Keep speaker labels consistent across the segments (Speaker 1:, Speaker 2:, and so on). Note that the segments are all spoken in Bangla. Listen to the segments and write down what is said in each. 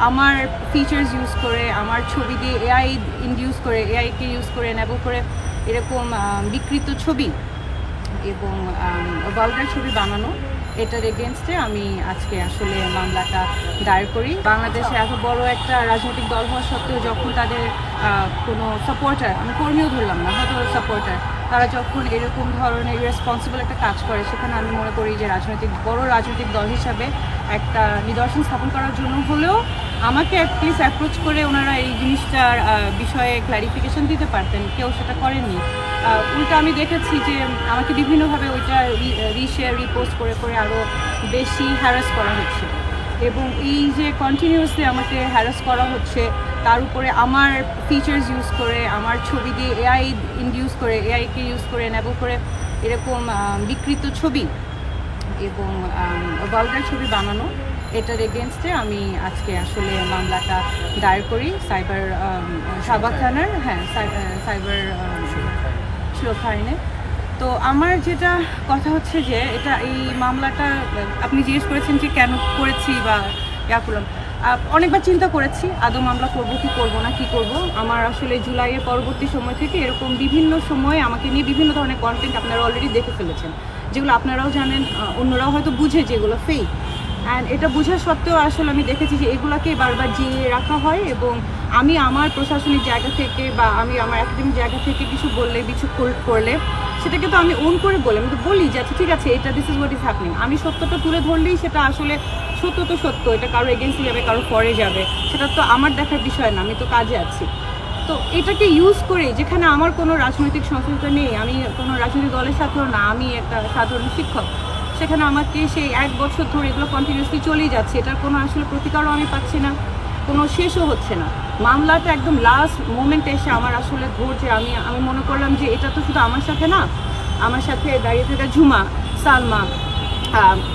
Speaker 1: আমার ফিচার্স ইউজ করে, আমার ছবি দিয়ে এআই ইনডিউস করে, এআইকে ইউজ করে এনেবল করে এরকম বিকৃত ছবি এবং ভালগার ছবি বানানো, এটার এগেনস্টে আমি আজকে আসলে মামলাটা দায়ের করি। বাংলাদেশে এত বড় একটা রাজনৈতিক দল হওয়া সত্ত্বেও যখন তাদের কোনো সাপোর্টার, আমি কর্মীও ধরলাম না, হয়তো সাপোর্টার, তারা যখন এরকম ধরনের রেসপন্সিবল একটা কাজ করে, সেখানে আমি মনে করি যে বড় রাজনৈতিক দল হিসাবে একটা নিদর্শন স্থাপন করার জন্য হলেও আমাকে অ্যাটলিস্ট অ্যাপ্রোচ করে ওনারা এই জিনিসটার বিষয়ে ক্ল্যারিফিকেশন দিতে পারতেন, কেউ সেটা করেননি। উল্টা আমি দেখেছি যে আমাকে বিভিন্নভাবে ওইটা রিশেয়ার রিপোস্ট করে করে আরও বেশি হ্যারাস করা হচ্ছে এবং এই যে কন্টিনিউয়াসলি আমাকে হ্যারাস করা হচ্ছে, তার উপরে আমার ফিচার্স ইউজ করে, আমার ছবি দিয়ে এআই ইনডিউস করে, এআইকে ইউজ করে এনেবল করে এরকম বিকৃত ছবি এবং ভালগার ছবি বানানো, এটার এগেনস্টে আমি আজকে আসলে মামলাটা দায়ের করি শাহবাগ থানার সাইবার সুরক্ষা আইনে। তো আমার যেটা কথা হচ্ছে যে এই মামলাটা আপনি জিজ্ঞেস করেছেন যে কেন করেছি বা করলাম, অনেকবার চিন্তা করেছি আদৌ মামলা করব কি করব না, কি করব। আমার আসলে জুলাইয়ের পরবর্তী সময় থেকে এরকম বিভিন্ন সময়ে আমাকে নিয়ে বিভিন্ন ধরনের কন্টেন্ট আপনারা অলরেডি দেখে ফেলেছেন, যেগুলো আপনারাও জানেন, অন্যরাও হয়তো বুঝে যেগুলো ফেক। অ্যান্ড এটা বোঝা সত্ত্বেও আসলে আমি দেখেছি যে এগুলোকে বারবার জিয়ে রাখা হয় এবং আমি আমার প্রশাসনিক জায়গা থেকে বা আমি আমার একাডেমিক জায়গা থেকে কিছু বললে, কিছু করলে সেটাকে তো আমি ওন করে বলি, আমি তো বলি যে আচ্ছা ঠিক আছে, এটা this is what is happening. আমি সত্যটা তুলে ধরলেই সেটা আসলে সত্য তো সত্য, এটা কারো এগেন্সে যাবে, কারো পরে যাবে, সেটা তো আমার দেখার বিষয় না, আমি তো কাজে আছি। তো এটাকে ইউজ করে, যেখানে আমার কোনো রাজনৈতিক সংশ্লিষ্টতা নেই, আমি কোনো রাজনৈতিক দলের সাথেও না, আমি একটা সাধারণ শিক্ষক, সেখানে আমাকে সেই 1 বছর ধরে এগুলো কন্টিনিউসলি চলেই যাচ্ছে, এটার কোনো আসলে প্রতিকারও আমি পাচ্ছি না, কোনো শেষও হচ্ছে না। মামলাটা একদম লাস্ট মোমেন্টে এসে আমার আসলে ধরছে, আমি মনে করলাম যে এটা তো শুধু আমার সাথে না, আমার সাথে দাঁড়িয়ে থাকা ঝুমা, সালমা,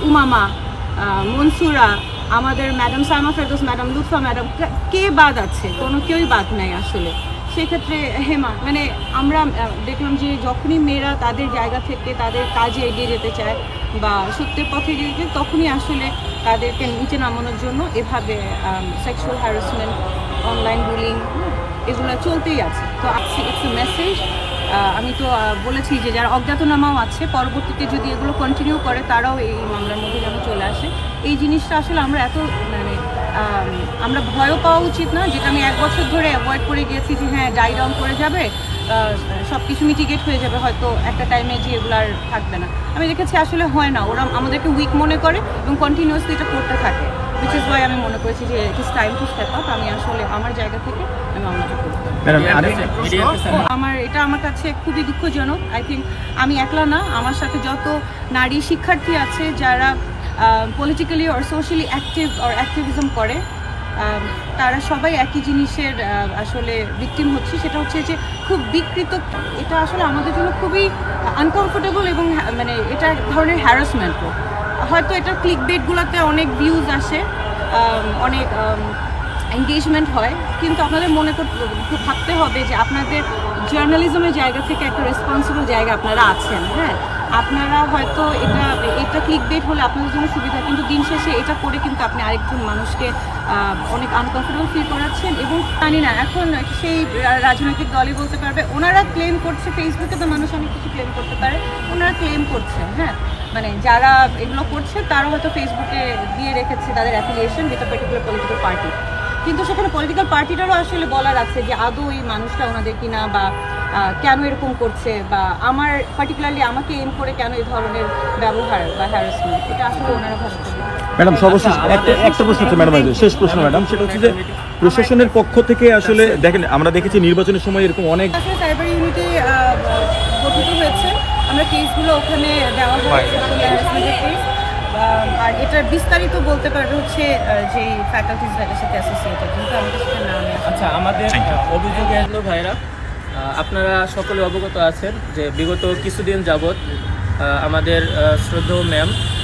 Speaker 1: উমামা, মনসুরা, আমাদের madam Saima Ferdous madam, Lutfa madam, কে বাদ আছে? কোনো কেউই বাদ নাই আসলে। সেক্ষেত্রে হেমা, মানে আমরা দেখলাম যে যখনই মেয়েরা তাদের জায়গা থেকে তাদের কাজে এগিয়ে যেতে চায় বা সত্যের পথে এগিয়ে যেতে, তখনই আসলে তাদেরকে নিচে নামানোর জন্য এভাবে সেক্সুয়াল হ্যারাসমেন্ট, অনলাইন বুলিং, এগুলো চলতেই আছে। তো ইটস এ মেসেজ। আমি তো বলেছি যে যারা অজ্ঞাতনামাও আছে, পরবর্তীতে যদি এগুলো কন্টিনিউ করে তারাও এই মামলার মধ্যে যেন চলে আসে। এই জিনিসটা আসলে আমরা আমরা ভয়ও পাওয়া উচিত না, যেটা আমি 1 বছর ধরে অ্যাভয়েড করে গিয়েছি যে হ্যাঁ ডাই ডাউন করে যাবে, সব কিছু মিটিগেট হয়ে যাবে, হয়তো একটা টাইমে যে এগুলো আর থাকবে না। আমি দেখেছি আসলে হয় না, ওরা আমাদেরকে উইক মনে করে এবং কন্টিনিউয়াসলি এটা করতে থাকে, which is why আমি মনে করেছি যে it is time to step up. আমি আসলে আমার জায়গা থেকে আমি মামলাটা করব। আমার কাছে খুবই দুঃখজনক। আই থিঙ্ক আমি একলা না, আমার সাথে যত নারী শিক্ষার্থী আছে যারা পলিটিক্যালি অর সোশ্যালি অ্যাক্টিভিজম করে, তারা সবাই একই জিনিসের আসলে ভিকটিম হচ্ছে। সেটা হচ্ছে যে খুব বিকৃত, এটা আসলে আমাদের জন্য খুবই আনকমফোর্টেবল এবং মানে এটা এক ধরনের হ্যারাসমেন্টও। হয়তো এটা ক্লিক বেটগুলোতে অনেক ভিউজ আসে, অনেক এঙ্গেজমেন্ট হয়, কিন্তু আপনাদের ভাবতে হবে যে আপনাদের জার্নালিজমের জায়গা থেকে একটা রেসপন্সিবল জায়গা আপনারা আছেন। হ্যাঁ, আপনারা হয়তো এটা ক্লিক বেট হলে আপনাদের জন্য সুবিধা, কিন্তু দিন শেষে এটা করে কিন্তু আপনি আরেকজন মানুষকে অনেক আনকমফোর্টেবল ফিল করাচ্ছেন। এবং জানি না এখন সেই রাজনৈতিক দলই বলতে পারবে, ওনারা ক্লেম করছে, ফেসবুকে তো মানুষ অনেক কিছু ক্লেম করতে পারে, ওনারা ক্লেম করছে, হ্যাঁ মানে যারা এগুলো করছে তারা হয়তো ফেসবুকে দিয়ে রেখেছে তাদের অ্যাফিলিয়েশন যেটা পার্টিকুলার পলিটিক্যাল পার্টি, কিন্তু সেখানে পলিটিক্যাল পার্টিটারও আসলে বলার আছে যে আদৌ এই মানুষটা ওনাদের কিনা, বা কেন এরকম করছে, বা আমার পার্টিকুলারলি আমাকে এম করে কেন এই ধরনের ব্যবহার বা হ্যারাসমেন্ট, এটা আসলে ওনারা ভাবতে হবে।
Speaker 2: ম্যাডাম সর্বশেষ একটা প্রশ্ন হচ্ছে ম্যাডাম, শেষ প্রশ্ন ম্যাডাম, সেটা হচ্ছে যে প্রশাসনের পক্ষ থেকে আসলে দেখেন আমরা দেখেছি নির্বাচনের সময় এরকম অনেক
Speaker 1: সাইবার ইউনিটি গঠিত হয়েছে, আমরা কেসগুলো ওখানে দেওয়া হয়েছে কেস, আর এটার বিস্তারিত বলতে পারবে হচ্ছে যে ফ্যাকাল্টিজ যাদের সাথে অ্যাসোসিয়েটেড, কিন্তু আমাদের সেটা নাম।
Speaker 3: আচ্ছা, আমাদের অভিযোগে হলো ভাইরা, আপনারা সকলে অবগত আছেন যে বিগত কিছুদিন যাবৎ আমাদের শ্রদ্ধেয়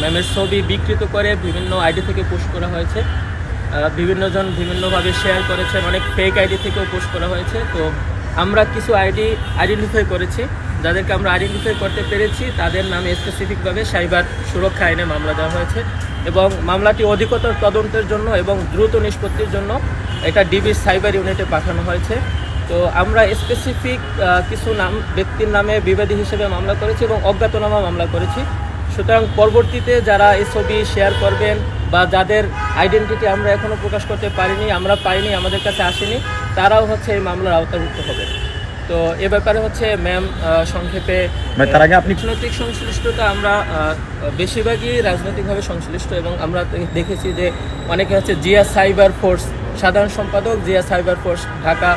Speaker 3: ম্যামের ছবি বিকৃত করে বিভিন্ন আইডি থেকে পোস্ট করা হয়েছে, বিভিন্নজন বিভিন্নভাবে শেয়ার করেছেন, অনেক ফেক আইডি থেকেও পোস্ট করা হয়েছে। তো আমরা কিছু আইডি আইডেন্টিফাই করেছি, যাদেরকে আমরা আইডেন্টিফাই করতে পেরেছি তাদের নামে স্পেসিফিকভাবে সাইবার সুরক্ষা আইনে মামলা দেওয়া হয়েছে এবং মামলাটি অধিকতর তদন্তের জন্য এবং দ্রুত নিষ্পত্তির জন্য এটা ডিবি সাইবার ইউনিটে পাঠানো হয়েছে। তো আমরা স্পেসিফিক কিছু ব্যক্তির নামে বিবাদী হিসেবে মামলা করেছি এবং অজ্ঞাতনামা মামলা করেছি। সুতরাং পরবর্তীতে যারা এই ছবি শেয়ার করবেন বা যাদের আইডেন্টিটি আমরা এখনও প্রকাশ করতে পারিনি, আমরা পাইনি, আমাদের কাছে আসেনি, তারাও হচ্ছে এই মামলার আওতাভুক্ত হবে। তো এ ব্যাপারে হচ্ছে ম্যাম সংক্ষেপে
Speaker 2: তার আগে আপনি
Speaker 3: রাজনৈতিক সংশ্লিষ্টতা আমরা বেশিরভাগই রাজনৈতিকভাবে সংশ্লিষ্ট এবং আমরা দেখেছি যে অনেকে হচ্ছে জিয়া সাইবার ফোর্স সাধারণ সম্পাদক, জিয়া সাইবার ফোর্স ঢাকা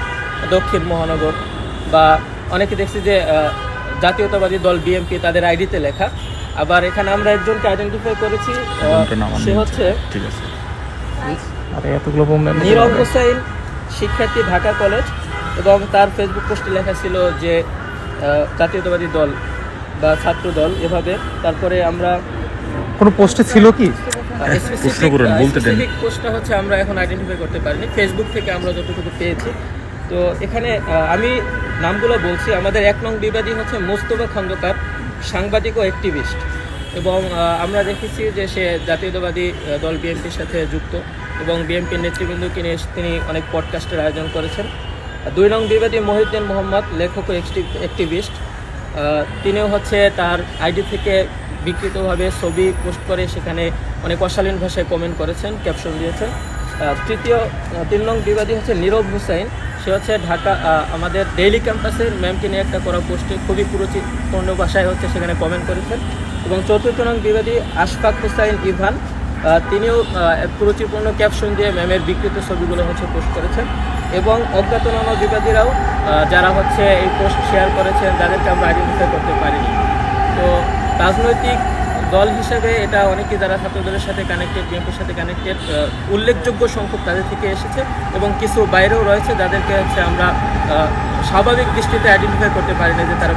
Speaker 3: দক্ষিণ মহানগর, বা অনেকে দেখছি যে জাতীয়তাবাদী দল বিএনপি তাদের আইডিতে লেখা। আবার এখানে আমরা একজনকে আইডেন্টিফাই করেছি, সে হচ্ছে
Speaker 2: ঠিক আছে
Speaker 3: নীরব হোসেন, শিক্ষার্থী, ঢাকা কলেজ, এবং তার ফেসবুক পোস্টে লেখা ছিল যে জাতীয়তাবাদী দল বা ছাত্র দল এভাবে। তারপরে আমরা
Speaker 4: কোনো পোস্টে ছিল কি
Speaker 3: স্পেসিফিক পোস্টটা হচ্ছে আমরা এখন আইডেন্টিফাই করতে পারিনি, ফেসবুক থেকে আমরা যতটুকু পেয়েছি। তো এখানে আমি নামগুলো বলছি। আমাদের 1 নং বিবাদী হচ্ছে মোস্তফা খন্দকার, সাংবাদিক ও অ্যাক্টিভিস্ট, এবং আমরা দেখেছি যে সে জাতীয়তাবাদী দল বিএনপির সাথে যুক্ত এবং বিএনপির নেতৃবৃন্দকে নিয়ে তিনি অনেক পডকাস্টের আয়োজন করেছেন। 2 নং বিবাদী মহিউদ্দিন মোহাম্মদ, লেখক ও অ্যাক্টিভিস্ট, তিনিও হচ্ছে তার আইডি থেকে বিকৃতভাবে ছবি পোস্ট করে সেখানে অনেক অশালীন ভাষায় কমেন্ট করেছেন, ক্যাপশন দিয়েছেন। 3 নং বিবাদী হচ্ছে নীরব হোসেন, সে হচ্ছে ঢাকা আমাদের ডেইলি ক্যাম্পাসের ম্যামকে নিয়ে একটা করা পোস্টে খুবই কুরুচিপূর্ণ ভাষায় হচ্ছে সেখানে কমেন্ট করেছেন। এবং 4 নং বিবাদী আশফাক হোসাইন ইভান, তিনিও কুরুচিপূর্ণ ক্যাপশন দিয়ে ম্যামের বিকৃত ছবিগুলো হচ্ছে পোস্ট করেছেন। এবং অজ্ঞাতনামা বিবাদীরাও যারা হচ্ছে এই পোস্ট শেয়ার করেছেন, যাদেরকে আমরা আইডেন্টিফাই করতে পারিনি। তো রাজনৈতিক দল হিসেবে এটা অনেকেই যারা ছাত্রদলের সাথে কানেক্টেড, বিএনপির সাথে কানেক্টেড, উল্লেখযোগ্য সংখ্যক তাদের থেকে এসেছে এবং কিছু বাইরেও রয়েছে যাদেরকে হচ্ছে আমরা স্বাভাবিক দৃষ্টিতে আইডেন্টিফাই করতে পারি না যে তারা